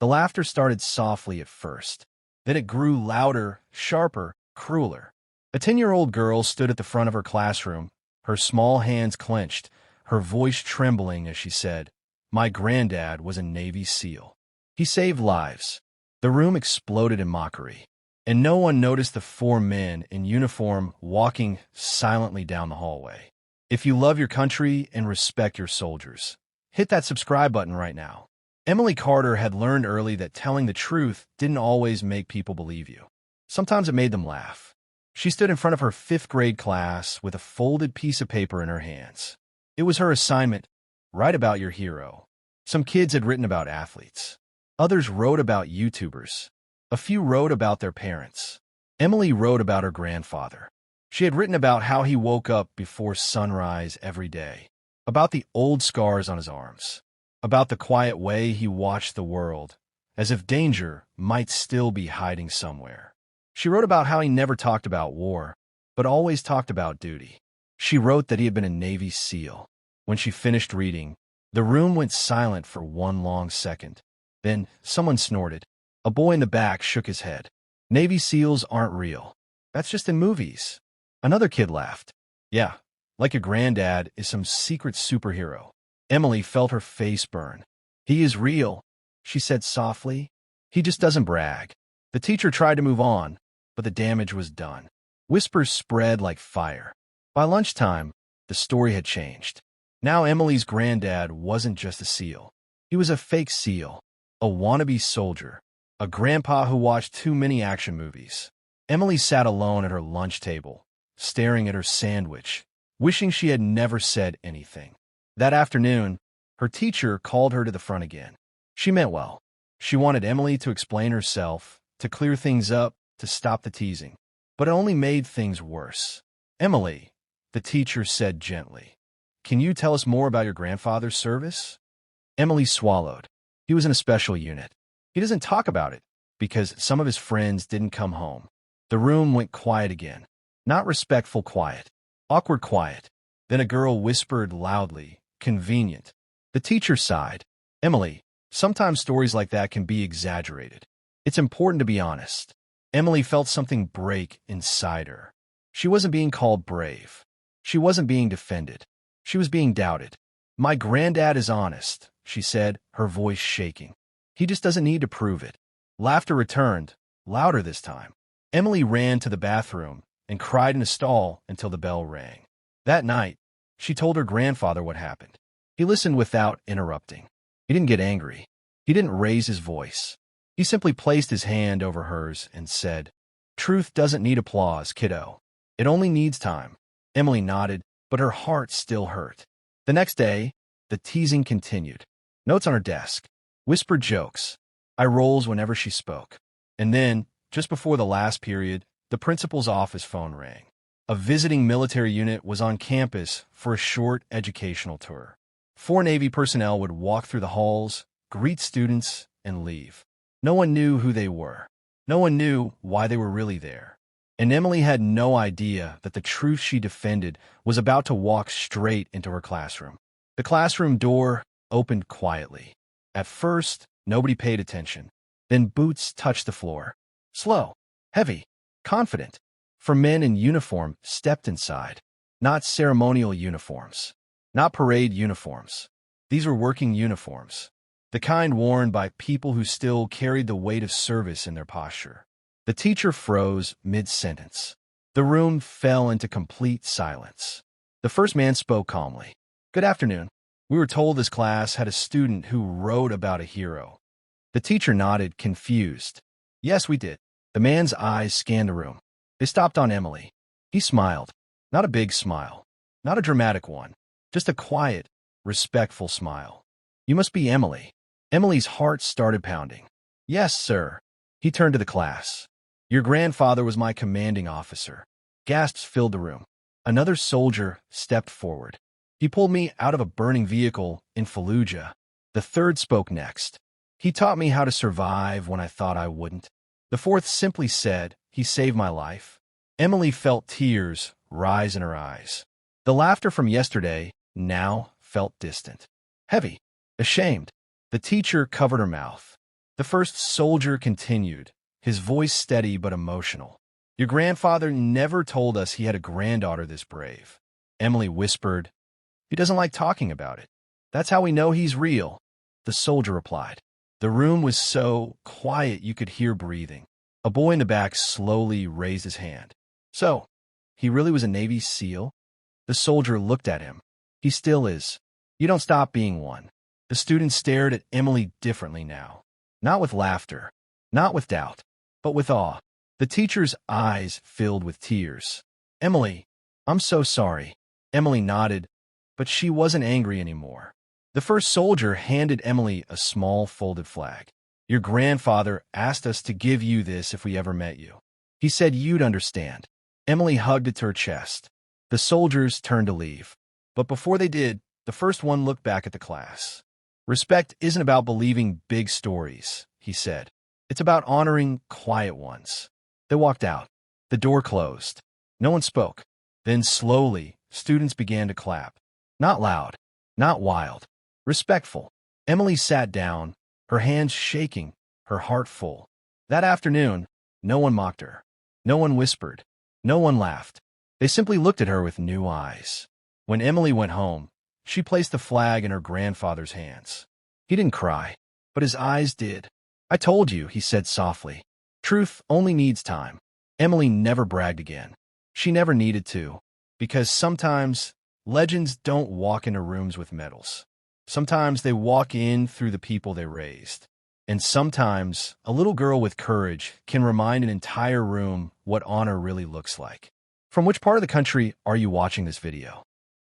The laughter started softly at first. Then it grew louder, sharper, crueler. A 10-year-old girl stood at the front of her classroom, her small hands clenched, her voice trembling as she said, "My granddad was a Navy SEAL. He saved lives." The room exploded in mockery, and no one noticed the four men in uniform walking silently down the hallway. If you love your country and respect your soldiers, hit that subscribe button right now. Emily Carter had learned early that telling the truth didn't always make people believe you. Sometimes it made them laugh. She stood in front of her fifth-grade class with a folded piece of paper in her hands. It was her assignment: write about your hero. Some kids had written about athletes. Others wrote about YouTubers. A few wrote about their parents. Emily wrote about her grandfather. She had written about how he woke up before sunrise every day, about the old scars on his arms, about the quiet way he watched the world, as if danger might still be hiding somewhere. She wrote about how he never talked about war, but always talked about duty. She wrote that he had been a Navy SEAL. When she finished reading, the room went silent for one long second. Then someone snorted. A boy in the back shook his head. "Navy SEALs aren't real. That's just in movies." Another kid laughed. "Yeah, like your granddad is some secret superhero." Emily felt her face burn. "He is real," she said softly. "He just doesn't brag." The teacher tried to move on, but the damage was done. Whispers spread like fire. By lunchtime, the story had changed. Now Emily's granddad wasn't just a SEAL. He was a fake SEAL, a wannabe soldier, a grandpa who watched too many action movies. Emily sat alone at her lunch table, staring at her sandwich, wishing she had never said anything. That afternoon, her teacher called her to the front again. She meant well. She wanted Emily to explain herself, to clear things up, to stop the teasing. But it only made things worse. "Emily," the teacher said gently, "can you tell us more about your grandfather's service?" Emily swallowed. "He was in a special unit. He doesn't talk about it because some of his friends didn't come home." The room went quiet again. Not respectful quiet. Awkward quiet. Then a girl whispered loudly, "Convenient." The teacher sighed. "Emily, sometimes stories like that can be exaggerated. It's important to be honest." Emily felt something break inside her. She wasn't being called brave. She wasn't being defended. She was being doubted. "My granddad is honest," she said, her voice shaking. "He just doesn't need to prove it." Laughter returned, louder this time. Emily ran to the bathroom and cried in a stall until the bell rang. That night, she told her grandfather what happened. He listened without interrupting. He didn't get angry. He didn't raise his voice. He simply placed his hand over hers and said, "Truth doesn't need applause, kiddo. It only needs time." Emily nodded, but her heart still hurt. The next day, the teasing continued. Notes on her desk. Whispered jokes. Eye rolls whenever she spoke. And then, just before the last period, the principal's office phone rang. A visiting military unit was on campus for a short educational tour. 4 Navy personnel would walk through the halls, greet students, and leave. No one knew who they were. No one knew why they were really there. And Emily had no idea that the truth she defended was about to walk straight into her classroom. The classroom door opened quietly. At first, nobody paid attention. Then boots touched the floor. Slow, heavy, confident. 4 men in uniform stepped inside. Not ceremonial uniforms. Not parade uniforms. These were working uniforms. The kind worn by people who still carried the weight of service in their posture. The teacher froze mid-sentence. The room fell into complete silence. The first man spoke calmly. "Good afternoon. We were told this class had a student who wrote about a hero." The teacher nodded, confused. "Yes, we did." The man's eyes scanned the room. They stopped on Emily. He smiled. Not a big smile. Not a dramatic one. Just a quiet, respectful smile. "You must be Emily." Emily's heart started pounding. "Yes, sir." He turned to the class. "Your grandfather was my commanding officer." Gasps filled the room. Another soldier stepped forward. "He pulled me out of a burning vehicle in Fallujah." The third spoke next. "He taught me how to survive when I thought I wouldn't." The fourth simply said, "He saved my life." Emily felt tears rise in her eyes. The laughter from yesterday now felt distant. Heavy. Ashamed. The teacher covered her mouth. The first soldier continued, his voice steady but emotional. Your grandfather never told us he had a granddaughter this brave. Emily whispered. He doesn't like talking about it. That's how we know he's real, the soldier replied. The room was so quiet you could hear breathing. A boy in the back slowly raised his hand. So, he really was a Navy SEAL? The soldier looked at him. He still is. You don't stop being one. The student stared at Emily differently now. Not with laughter, not with doubt, but with awe. The teacher's eyes filled with tears. Emily, I'm so sorry. Emily nodded, but she wasn't angry anymore. The first soldier handed Emily a small folded flag. Your grandfather asked us to give you this if we ever met you. He said you'd understand. Emily hugged it to her chest. The soldiers turned to leave. But before they did, the first one looked back at the class. Respect isn't about believing big stories, he said. It's about honoring quiet ones. They walked out. The door closed. No one spoke. Then slowly, students began to clap. Not loud, not wild, respectful. Emily sat down, her hands shaking, her heart full. That afternoon, no one mocked her. No one whispered. No one laughed. They simply looked at her with new eyes. When Emily went home, she placed the flag in her grandfather's hands. He didn't cry, but his eyes did. I told you, he said softly. Truth only needs time. Emily never bragged again. She never needed to, because sometimes legends don't walk into rooms with medals. Sometimes they walk in through the people they raised. And sometimes a little girl with courage can remind an entire room what honor really looks like. From which part of the country are you watching this video?